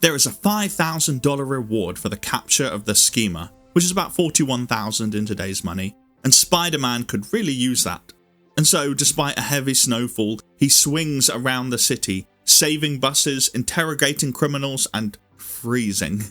There is a $5,000 reward for the capture of the schemer, which is about $41,000 in today's money, and Spider-Man could really use that. And so, despite a heavy snowfall, he swings around the city, saving buses, interrogating criminals, and freezing.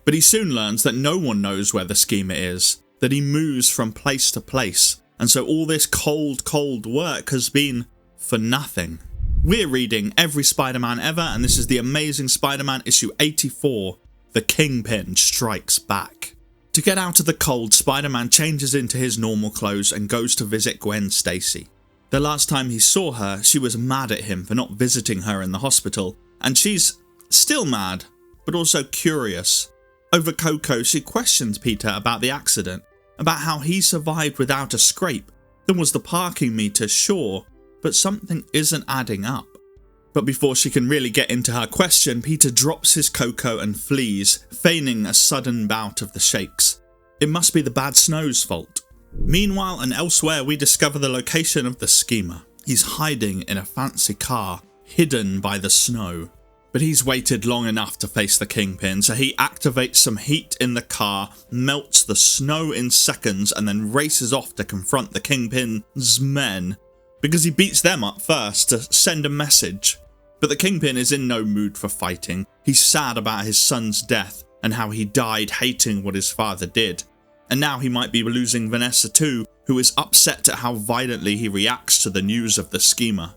But he soon learns that no one knows where the schemer is, that he moves from place to place, and so all this cold work has been for nothing. We're reading every Spider-Man ever, and this is the Amazing Spider-Man issue 84, The Kingpin Strikes Back. To get out of the cold, Spider-Man changes into his normal clothes and goes to visit Gwen Stacy. The last time he saw her, she was mad at him for not visiting her in the hospital, and she's still mad, but also curious. Over Coco, she questions Peter about the accident, about how he survived without a scrape. There was the parking meter, sure, but something isn't adding up. But before she can really get into her question, Peter drops his Coco and flees, feigning a sudden bout of the shakes. It must be the bad snow's fault. Meanwhile and elsewhere, we discover the location of the schemer. He's hiding in a fancy car, hidden by the snow. But he's waited long enough to face the Kingpin, so he activates some heat in the car, melts the snow in seconds, and then races off to confront the Kingpin's men, because he beats them up first to send a message. But the Kingpin is in no mood for fighting. He's sad about his son's death and how he died hating what his father did. And now he might be losing Vanessa too, who is upset at how violently he reacts to the news of the schemer.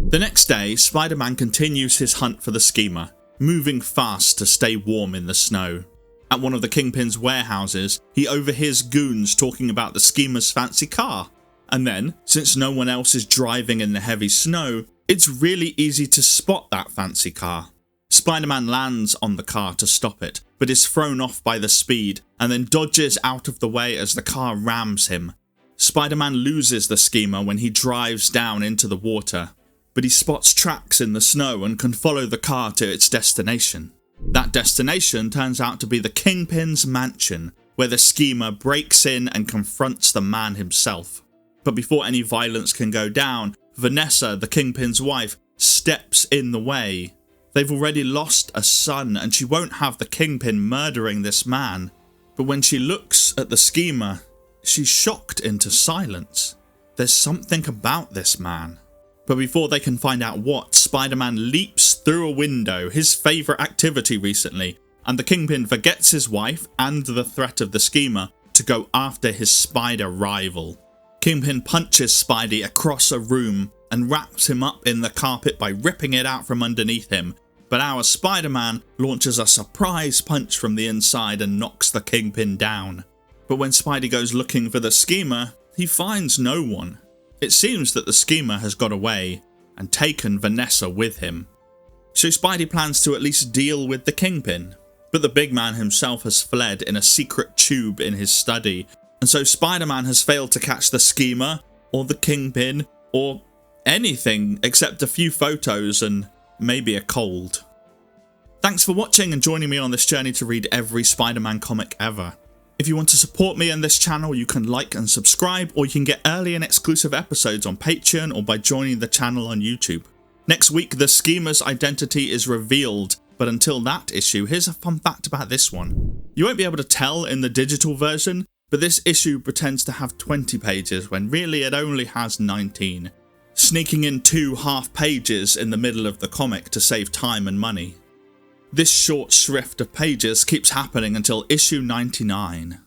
The next day, Spider-Man continues his hunt for the schemer, moving fast to stay warm in the snow. At one of the Kingpin's warehouses, he overhears goons talking about the schemer's fancy car. And then, since no one else is driving in the heavy snow, it's really easy to spot that fancy car. Spider-Man lands on the car to stop it, but is thrown off by the speed, and then dodges out of the way as the car rams him. Spider-Man loses the schemer when he drives down into the water, but he spots tracks in the snow and can follow the car to its destination. That destination turns out to be the Kingpin's mansion, where the schemer breaks in and confronts the man himself. But before any violence can go down, Vanessa, the Kingpin's wife, steps in the way. They've already lost a son, and she won't have the Kingpin murdering this man. But when she looks at the schemer, she's shocked into silence. There's something about this man. But before they can find out what, Spider-Man leaps through a window, his favourite activity recently, and the Kingpin forgets his wife and the threat of the schemer to go after his spider rival. Kingpin punches Spidey across a room and wraps him up in the carpet by ripping it out from underneath him, but our Spider-Man launches a surprise punch from the inside and knocks the Kingpin down. But when Spidey goes looking for the schemer, he finds no one. It seems that the schemer has got away and taken Vanessa with him. So Spidey plans to at least deal with the Kingpin, but the big man himself has fled in a secret tube in his study, and so Spider-Man has failed to catch the schemer, or the Kingpin, or anything except a few photos and maybe a cold. Thanks for watching and joining me on this journey to read every Spider-Man comic ever. If you want to support me and this channel, you can like and subscribe, or you can get early and exclusive episodes on Patreon or by joining the channel on YouTube. Next week, the schemer's identity is revealed, but until that issue, here's a fun fact about this one. You won't be able to tell in the digital version, but this issue pretends to have 20 pages when really it only has 19, sneaking in 2 half pages in the middle of the comic to save time and money. This short shrift of pages keeps happening until issue 99.